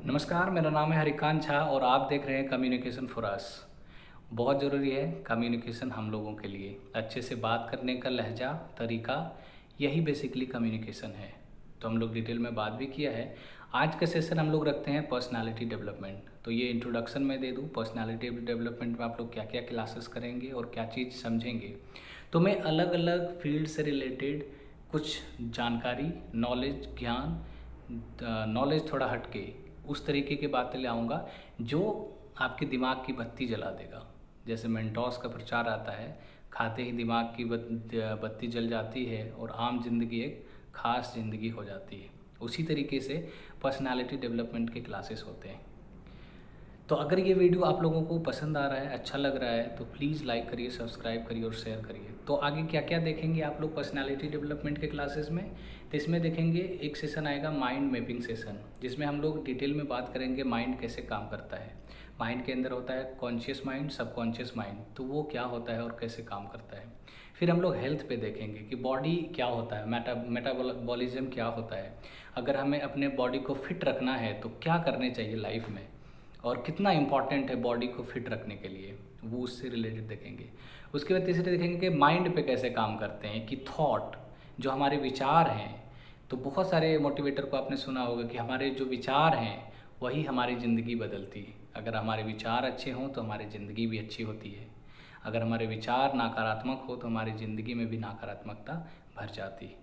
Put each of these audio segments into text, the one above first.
नमस्कार, मेरा नाम है हरिकांत झा और आप देख रहे हैं कम्युनिकेशन फॉर अस। बहुत ज़रूरी है कम्युनिकेशन हम लोगों के लिए। अच्छे से बात करने का लहजा, तरीका, यही बेसिकली कम्युनिकेशन है। तो हम लोग डिटेल में बात भी किया है। आज का सेशन हम लोग रखते हैं पर्सनालिटी डेवलपमेंट। तो ये इंट्रोडक्शन में दे दूँ, पर्सनालिटी डेवलपमेंट में आप लोग क्या क्या क्लासेस करेंगे और क्या चीज़ समझेंगे। तो मैं अलग अलग फील्ड से रिलेटेड कुछ जानकारी, नॉलेज, ज्ञान, नॉलेज थोड़ा हटके उस तरीके की बातें ले आऊँगा जो आपके दिमाग की बत्ती जला देगा। जैसे मेंटोस का प्रचार आता है, खाते ही दिमाग की बत्ती जल जाती है और आम जिंदगी एक खास जिंदगी हो जाती है। उसी तरीके से पर्सनालिटी डेवलपमेंट के क्लासेस होते हैं। तो अगर ये वीडियो आप लोगों को पसंद आ रहा है, अच्छा लग रहा है, तो प्लीज़ लाइक करिए, सब्सक्राइब करिए और शेयर करिए। तो आगे क्या क्या देखेंगे आप लोग पर्सनालिटी डेवलपमेंट के क्लासेस में? तो इसमें देखेंगे एक सेशन आएगा माइंड मैपिंग सेशन, जिसमें हम लोग डिटेल में बात करेंगे माइंड कैसे काम करता है। माइंड के अंदर होता है कॉन्शियस माइंड, सबकॉन्शियस माइंड, तो वो क्या होता है और कैसे काम करता है। फिर हम लोग हेल्थ पे देखेंगे कि बॉडी क्या होता है, मेटाबॉलिज्म क्या होता है। अगर हमें अपने बॉडी को फिट रखना है तो क्या करने चाहिए लाइफ में और कितना इम्पॉर्टेंट है बॉडी को फिट रखने के लिए, वो उससे रिलेटेड देखेंगे। उसके बाद तीसरे देखेंगे कि माइंड पे कैसे काम करते हैं, कि थॉट, जो हमारे विचार हैं। तो बहुत सारे मोटिवेटर को आपने सुना होगा कि हमारे जो विचार हैं वही हमारी ज़िंदगी बदलती है। अगर हमारे विचार अच्छे हों तो हमारी ज़िंदगी भी अच्छी होती है। अगर हमारे विचार नकारात्मक हो तो हमारी ज़िंदगी में भी नकारात्मकता भर जाती है।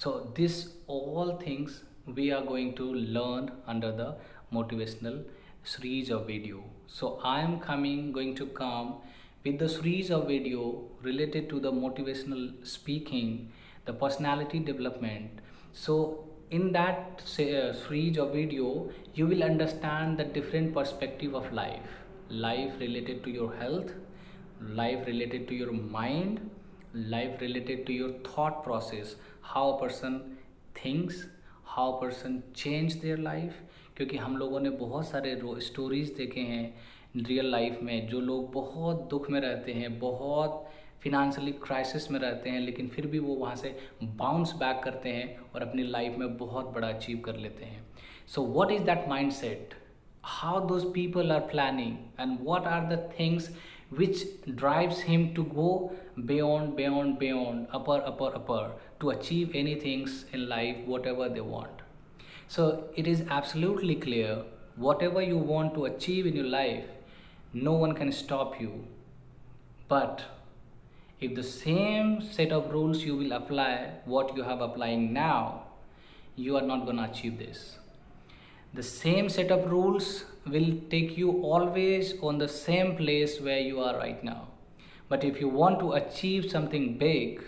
So this all things we are going to learn under the motivational series of video. So I am going to come with the series of video related to the motivational speaking, the personality development. So in that series of video, you will understand the different perspective of life related to your health, life related to your mind, life related to your thought process, how a person thinks, how a person change their life। क्योंकि हम लोगों ने बहुत सारे stories देखे हैं real life में, जो लोग बहुत दुख में रहते हैं, बहुत फिनेंशियली क्राइसिस में रहते हैं, लेकिन फिर भी वो वहाँ से बाउंस बैक करते हैं और अपनी लाइफ में बहुत बड़ा अचीव कर लेते हैं। So what is that mind set, how those people are planning, and what are the things which drives him to go beyond, upper to achieve anything in life, whatever they want. So it is absolutely clear, whatever you want to achieve in your life, no one can stop you. But if the same set of rules you will apply what you have applying now, you are not going to achieve this. The same set of rules will take you always on the same place where you are right now. But if you want to achieve something big,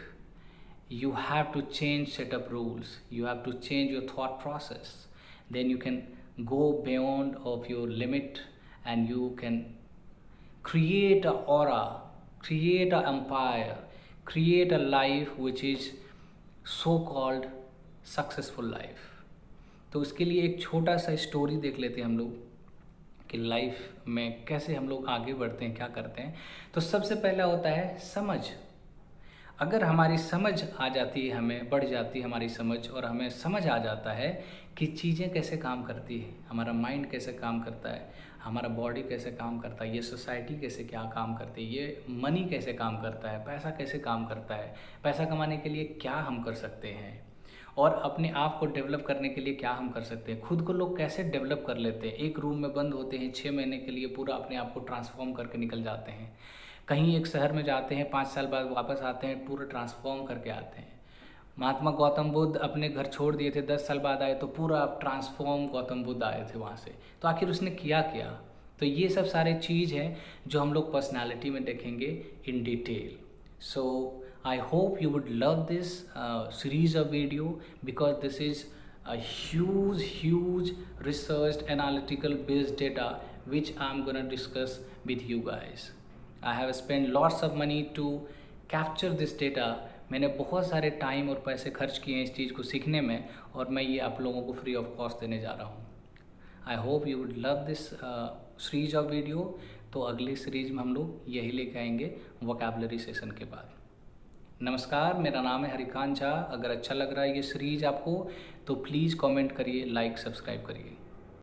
you have to change set of rules. You have to change your thought process. Then you can go beyond of your limit and you can create an aura, create an empire, create a life which is so-called successful life. तो उसके लिए एक छोटा सा story देख लेते हैं हम लोग कि लाइफ में कैसे हम लोग आगे बढ़ते हैं, क्या करते हैं। तो सबसे पहला होता है समझ। अगर हमारी समझ आ जाती है, हमें बढ़ जाती है हमारी समझ, और हमें समझ आ जाता है कि चीज़ें कैसे काम करती है, हमारा माइंड कैसे काम करता है, हमारा बॉडी कैसे काम करता है, ये सोसाइटी कैसे क्या काम करती है, ये मनी कैसे काम करता है, पैसा कैसे काम करता है, पैसा कमाने के लिए क्या हम कर सकते हैं, और अपने आप को डेवलप करने के लिए क्या हम कर सकते हैं। खुद को लोग कैसे डेवलप कर लेते हैं, एक रूम में बंद होते हैं 6 महीने के लिए, पूरा अपने आप को ट्रांसफॉर्म करके निकल जाते हैं। कहीं एक शहर में जाते हैं, 5 साल बाद वापस आते हैं, पूरा ट्रांसफॉर्म करके आते हैं। महात्मा गौतम बुद्ध अपने घर छोड़ दिए थे, 10 साल बाद आए तो पूरा ट्रांसफॉर्म गौतम बुद्ध आए थे वहाँ से। तो आखिर उसने किया क्या? तो ये सब सारे चीज़ हैं जो हम लोग पर्सनैलिटी में देखेंगे in detail. So I hope you would love this series of video, because this is a huge researched analytical based data which I'm gonna discuss with you guys. I have spent lots of money to capture this data. मैंने बहुत सारे time और पैसे खर्च किए हैं इस चीज़ को सीखने में, और मैं ये आप लोगों को फ्री ऑफ कॉस्ट देने जा रहा हूँ। I hope you would love this series of video. तो अगली सीरीज में हम लोग यही लेके आएंगे वोकैबुलरी सेशन के बाद। नमस्कार, मेरा नाम है हरिकांत झा। अगर अच्छा लग रहा है ये सीरीज आपको तो प्लीज़ कमेंट करिए, लाइक, सब्सक्राइब करिए।